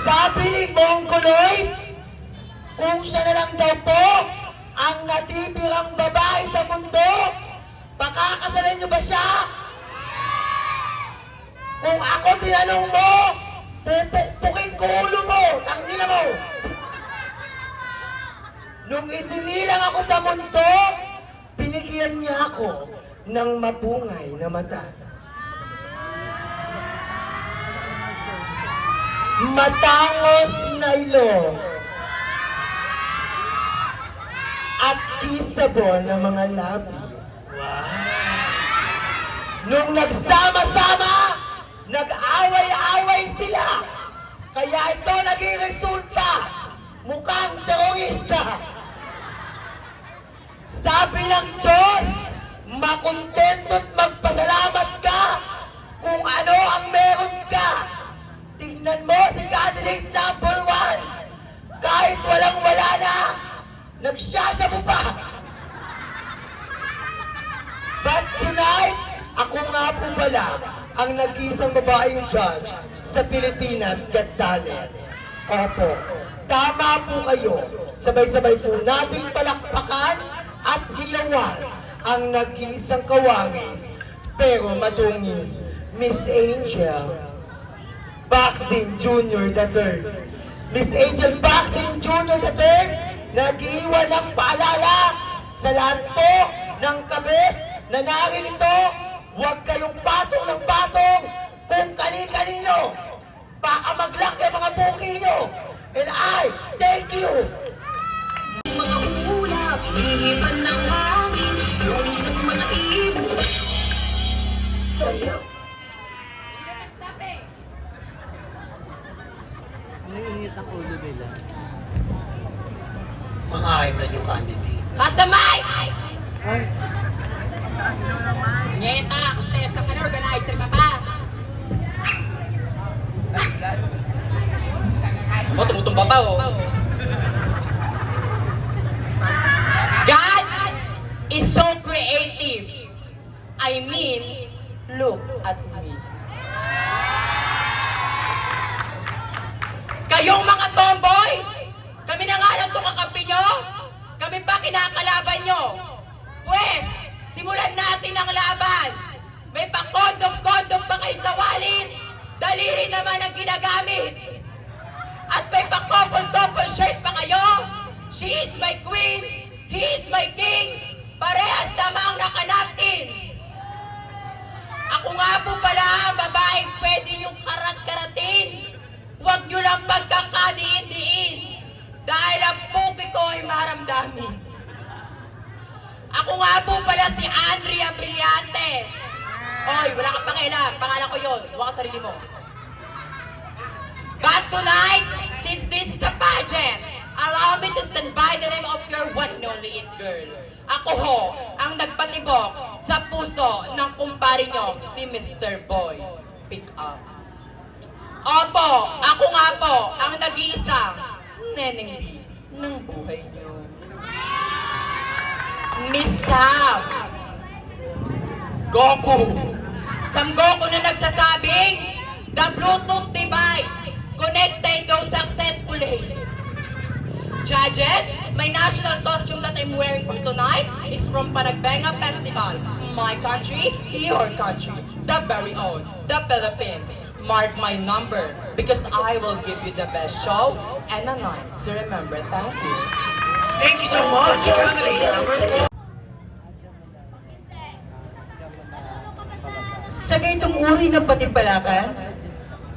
Sabi ni Mongoloid, kung siya na lang daw po ang natitirang babae sa mundo, pakakasalan niyo ba siya? Kung ako tinanong mo, pupukpukin ko ulo mo, tangina mo. Nung isinilang ako sa mundo, binigyan niya ako ng mapungay na mata. Matangos na ilong at kissable na mga labi. Wow! Nung nagsama-sama, nag-away-away sila. Kaya ito naging resulta, mukhang terorista. Sabi ng Diyos, makontento't magpasalamat ka kung ano ang meron ka. Tingnan mo si candidate number 1. Kahit walang-wala na, nagsasyabu pa. But tonight, ako nga po pala ang nag-isang babaeng judge sa Pilipinas Got Talent. Opo, tama po kayo. Sabay-sabay po nating palakpakan at hilawan ang nag-iisang kawangis pero matungis, Miss Angel Boxing Jr. III. Miss Angel Boxing Jr. III, nag-iwan ng paalala sa lahat po ng kabit na naririto, huwag kayong patong ng patong kung kani-kanino. Baka mag-lock yung mga buki nyo. And I thank you. Mga ulap, hinipan ng hangin, ngunit ng mga ibon sa'yo. Naiinit ang ulo nila. Mga na yung candidates. Katamay! Ay, Nyeta, contest ka na, organizer ka pa. Mo, tumutumba pa, oh. God is so creative. I mean, look at me. Kayong mga tomboy, kami na nga lang itong kakampi nyo, kami pa kinakalaban nyo. Pwes, simulan natin ang laban. May pa-kondom-kondom pa kayo sa wallet, daliri naman ang ginagamit. At may pa-couple-couple shirt pa kayo, she is my queen, he is my king, parehas namang nakanapkin. Ako nga po pala ang babaeng pwede yung karat-karatin. Huwag nyo lang pagkakadiin-diin dahil ang puki ko ay maramdamin. Ako nga po pala si Andrea Brillantes. Oy, wala kang pakialam. Pangalan ko yun. Huwag ka sarili mo. But tonight, since this is a pageant, allow me to stand by the name of your one and only it girl. Ako ho, ang nagpatibok sa puso ng kumpare nyo, si Mr. Boy. Pick up. Opo, ako nga po, ang nag-iisang Neneng B ng buhay niyo. Miss Sam Goku. Sam Goku na nagsasabing, the Bluetooth device connected though successfully. Judges, my national costume that I'm wearing for tonight is from Panagbenga Festival. My country, your country, the very own, the Philippines. Mark my number, because I will give you the best show and a night to remember. Thank you. thank you so much, candidate number 2. Sa ganitong uri ng patimpalakan,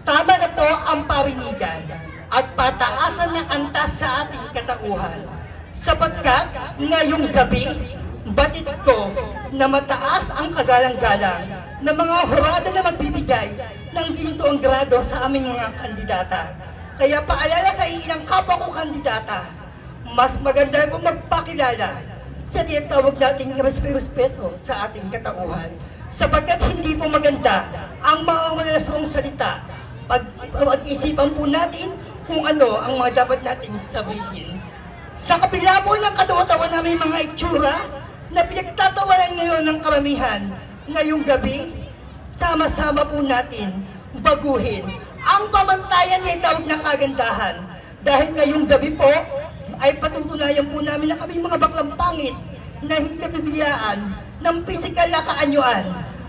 tama na po ang pawinigan at pataasan ng antas sa ating katauhan. Sapagkat ngayong gabi, batid ko na mataas ang kagalang-galang ng mga hurado na magbibigay ng ginitoong grado sa aming mga kandidata. Kaya paalala sa ilang kapwa ko kandidata, mas maganda po magpakilala sa tinatawag nating respeto sa ating katauhan. Sapagkat hindi po maganda ang mga malalasong salita. Pag-isipan po natin kung ano ang mga dapat natin sabihin. Sa kapila po ng katawa-tawa namin mga itsura na pinagtatawanan ngayon ng karamihan, ngayong gabi, sama-sama po natin baguhin Ang pamantayan ay tawag ng kagandahan. Dahil ngayong gabi po, ay patutunayan po namin na kami mga baklang pangit na hindi nabibiyaan ng pisikal na kaanyuan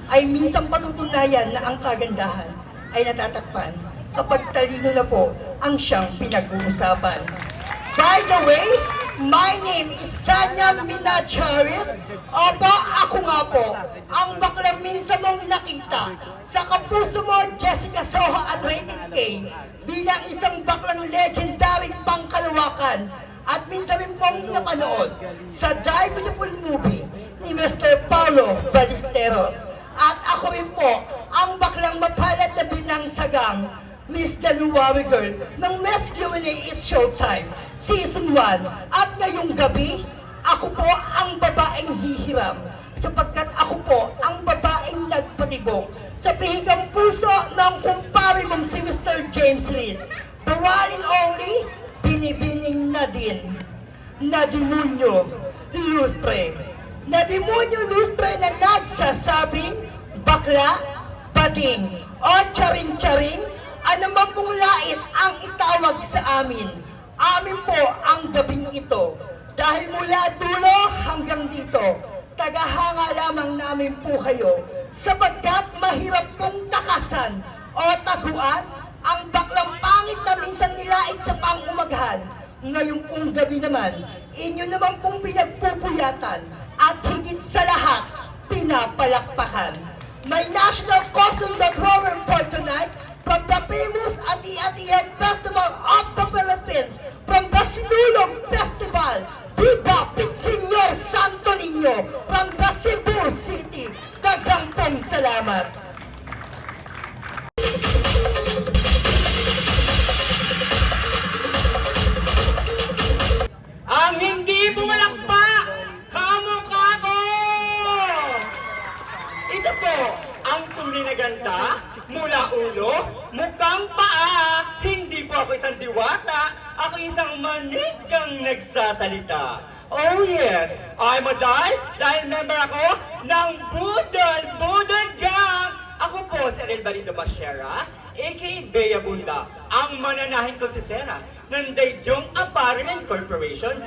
ay minsan patutunayan na ang kagandahan ay natatakpan kapag talino na po ang siyang pinag-uusapan. By the way, my name is Sanya Minacharis. Opo, ako nga po, ang baklang minsan mong nakita sa kapuso mo, Jessica Soho at Rated K, bilang isang baklang legendary pangkalawakan at minsan rin pong napanood sa Die Beautiful movie ni Mr. Paulo Ballesteros. At ako rin po, ang baklang mapalad na binangsagang Miss January Girl ng Miss Q&A It's Showtime Season 1. At ngayong gabi, ako po ang babaeng hihiram sapagkat ako po ang babaeng nagpatibok sa pihigang puso ng kumpare mong si Mr. James Reid. The one and only, binibining Nadine. Nadimunyo Lustre. Nadimunyo Lustre na nagsasabing bakla, bading, o charing-charing, anumang pong lait ang itawag sa amin. Amin po ang gabing ito. Dahil mula dulo hanggang dito, tagahanga lamang namin po kayo sapagkat mahirap pong takasan o taguan ang baklang pangit na minsan nilait sa pangumagahan. Ngayong pong gabi naman, inyo naman pong pinagpupuyatan at higit sa lahat, pinapalakpakan. My national costume that roaring for tonight from the famous Ati-Atihan Festival of the Philippines, from the Sinulog Festival, Viva Pitsenyor Santo Niño, from the Cebu City. Daghang pong salamat. Ang hindi pumalakpak, kamukha ko! Ito po, ang tunay na ganda, mula ulo, mukhang paa. Hindi po ako isang diwata, ako isang manigang nagsasalita. Oh yes, I'm a dahil member ako ng Budol Gang. Ako po si Ariel Balido Bashera, a.k.a. Bea Bunda, ang mananahing kontesera ng Daejeon Apparel and Corporation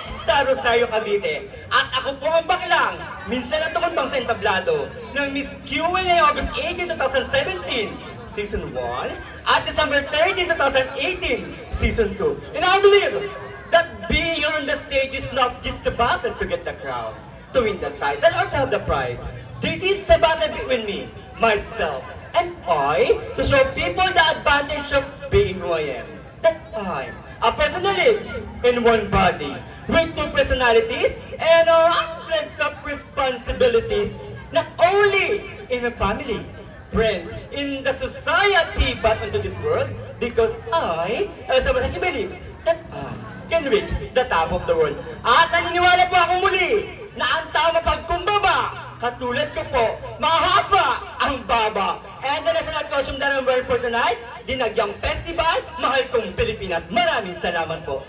sa Rosario, Cavite. At ako po ang baklang, minsan na tumuntong sa entablado ng Miss Q&A August 18, 2017, Season 1, at December 13, 2018, Season 2. And I believe that being here on the stage is not just a battle to get the crown, to win the title, or to have the prize. This is a battle between me, myself, and I, to show people the advantage of being who I am. That I'm a person who lives in one body, with two personalities, and hundreds of responsibilities, not only in a family, friends, in the society, but into this world, because I, as someone who believes that I can reach the top of the world. At naniniwala po ako muli na ang tao mapagkumbaba, katulad ko po, mahaba ang baba. And the national costume that I'm wearing for tonight, Dinagyang Festival, mahal kong Pilipinas. Maraming salamat po.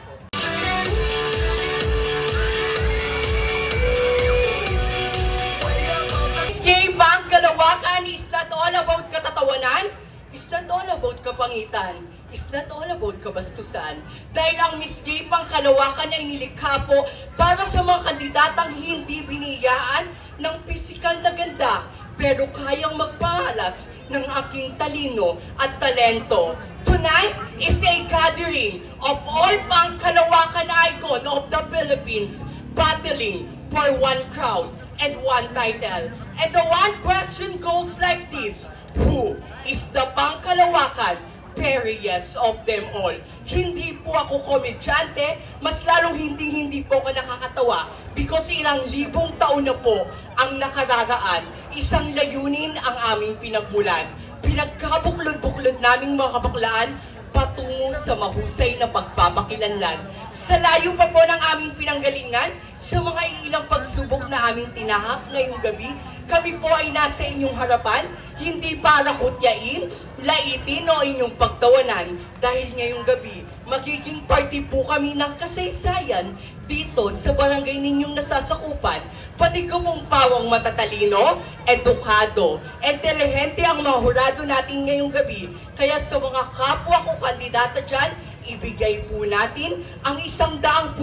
Escape ang kalawakan is not all about katatawanan, is not all about kapangitan, is not all about kabastusan. Dahil ang Escape ang kalawakan ay nilikha po para sa mga kandidatang hindi biniyaan ng pisikal na ganda, pero kayang magpahalas ng aking talino at talento. Tonight is a gathering of all pangkalawakan icon of the Philippines battling for one crown and one title. And the one question goes like this: who is the pangkalawakan? Periest of them all. Hindi po ako komedyante, mas lalong hindi po ako nakakatawa because ilang libong taon na po ang nakararaan, isang layunin ang aming pinagmulan. Pinagkabuklod-buklod naming mga kabaklaan patungo sa mahusay na pagpapakilanlan. Sa layo pa po ng aming pinanggalingan, sa mga ilang pagsubok na aming tinahak ngayong gabi, kami po ay nasa inyong harapan, hindi para kutyain, laitin o inyong pagtawanan. Dahil ngayong gabi, magiging party po kami ng kasaysayan, dito sa barangay ninyong nasasakupan, pati ko pong pawang matatalino, edukado, intelihente ang mga hurado natin ngayong gabi. Kaya sa mga kapwa ko kandidata dyan, ibigay po natin ang 100%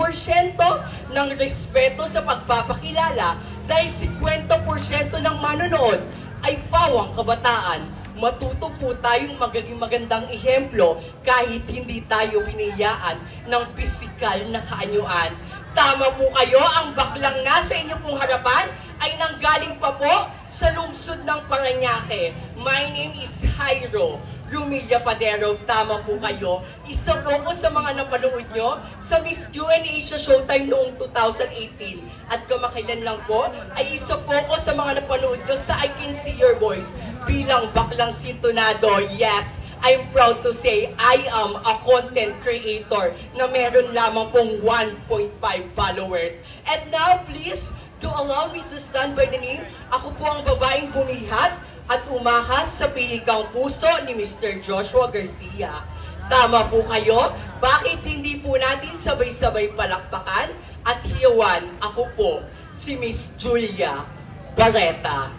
ng respeto sa pagpapakilala dahil 50% ng manonood ay pawang kabataan. Matuto po tayong magiging magandang ehemplo kahit hindi tayo biniyaan ng pisikal na kaanyuan. Tama po kayo, ang baklang nasa inyo pong harapan ay nanggaling pa po sa lungsod ng Parañaque. My name is Jairo Rumilla Padero. Tama po kayo. Isa po ko sa mga napanood nyo sa Miss Q&A sa Showtime noong 2018. At kamakailan lang po, ay isa po ko sa mga napanood nyo sa I Can See Your Voice bilang baklang sintonado. Yes, I'm proud to say I am a content creator na meron lamang pong 1.5 followers. And now please, to allow me to stand by the name, ako po ang babaeng bumihat at umahas sa pilikang puso ni Mr. Joshua Garcia. Tama po kayo, bakit hindi po natin sabay-sabay palakpakan at hiyawan? Ako po, si Miss Julia Barreta.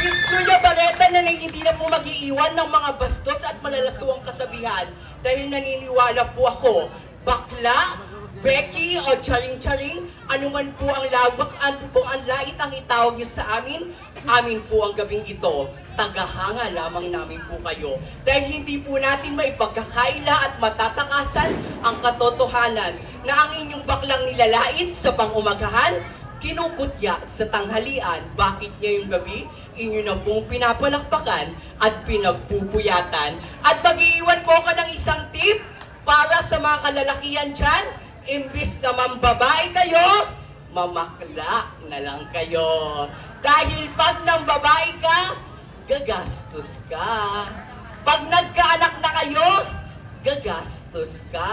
Miss Julia Barreta na hindi na po mag-iiwan ng mga bastos at malalaswang kasabihan dahil naniniwala po ako, bakla, Becky o charing-charing, anuman po ang lawak, ano po ang lait ang itawag niyo sa amin, amin po ang gabing ito. Tagahanga lamang namin po kayo. Dahil hindi po natin maipagkakaila at matatakasan ang katotohanan na ang inyong baklang nilalait sa pangumagahan, kinukutya sa tanghalian. Bakit ngayong gabi, inyo na pong pinapalakpakan at pinagpupuyatan. At mag-iiwan po ka ng isang tip para sa mga kalalakihan dyan. Imbis na mambabae kayo, mamakla na lang kayo. Dahil pag nang babae ka, gagastos ka. Pag nagkaanak na kayo, gagastos ka.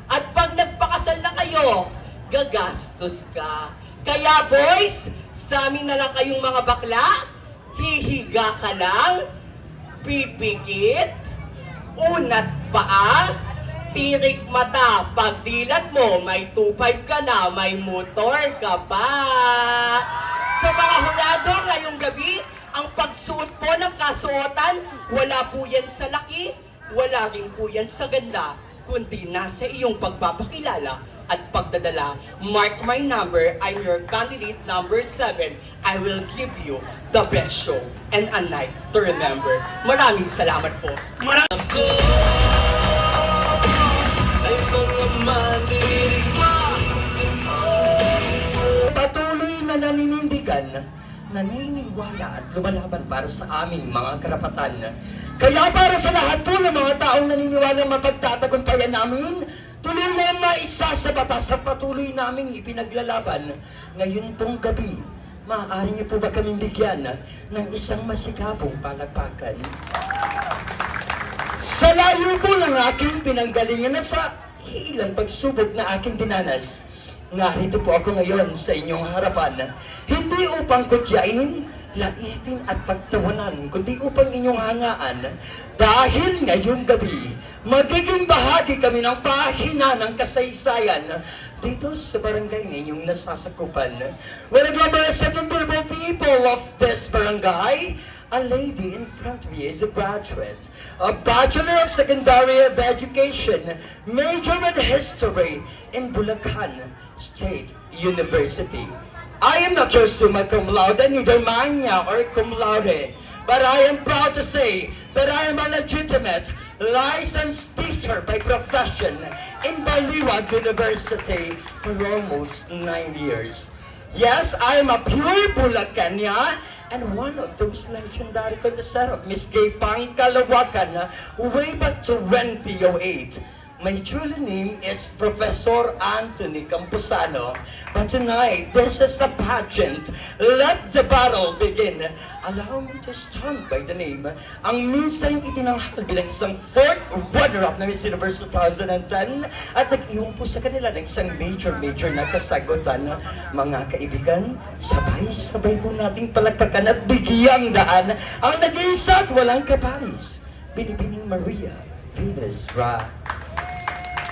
At pag nagpakasal na kayo, gagastos ka. Kaya boys, sa amin na lang kayong mga bakla, hihiga ka lang, pipikit, unat paa, tirik mata, pagdilat mo, may 2.5 ka na, may motor ka pa. Sa mga hurado ngayong gabi, ang pagsuot po ng kasuotan, wala po yan sa laki, wala rin po yan sa ganda, kundi nasa iyong pagpapakilala at pagdadala. Mark my number, I'm your candidate number 7. I will give you the best show and a night to remember. Maraming salamat po. Patuloy na naninindigan, naniniwala at lumalaban para sa aming mga karapatan. Kaya para sa lahat po ng mga taong naniniwala mapagtatagumpayan namin, tuloy na maisa sa batas sa patuloy naming ipinaglalaban. Ngayon pong gabi, maaari niyo po ba kaming bigyan ng isang masikapong palakpakan? Sa layo po ng aking pinanggalingan at sa ilang pagsubok na aking dinanas, narito po ako ngayon sa inyong harapan, hindi upang kutyain, laitin at pagtawanan, kundi upang inyong hangaan. Dahil ngayong gabi, magiging bahagi kami ng pahina ng kasaysayan dito sa barangay ninyong nasasakupan. When I represent the beautiful people of this barangay, a lady in front of you is a graduate, a Bachelor of Secondary of Education, major in history in Bulacan State University. I am not your summa cum laude, neither magna or cum laude, but I am proud to say that I am a legitimate licensed teacher by profession in Baliwag University for almost 9 years. Yes, I am a pure Bulacania and one of those legendary contestants of Miss Gay Pangkalawakan way back to 2008. My true name is Professor Anthony Campusano. But tonight, this is a pageant. Let the battle begin. Allow me to stand by the name. Ang minsan itinanghal bilang isang fourth runner-up na Miss Universe 2010 at nag-iwan po sa kanila ng isang major na kasagutan. Mga kaibigan, sabay-sabay po nating palagpakan at bigyang daan ang nag-iisa at walang kaparis, Binibining Maria Venus Ra.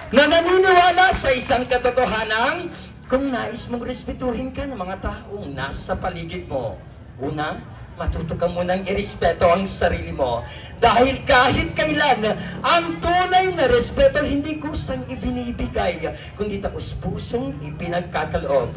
na naniniwala sa isang katotohanan kung nais mong respetuhin ka ng mga taong nasa paligid mo. Una, matuto ka munang irespeto ang sarili mo. Dahil kahit kailan, ang tunay na respeto hindi kusang ibinibigay, kundi taus-pusong ipinagkakaloob.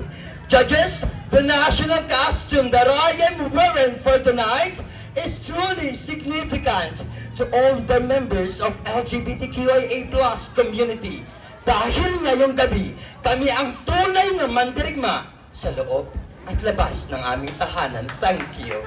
Judges, the national costume that I am wearing for tonight is truly significant to all the members of LGBTQIA+ community. Dahil ngayong gabi, kami ang tunay na mandirigma sa loob at labas ng aming tahanan. Thank you.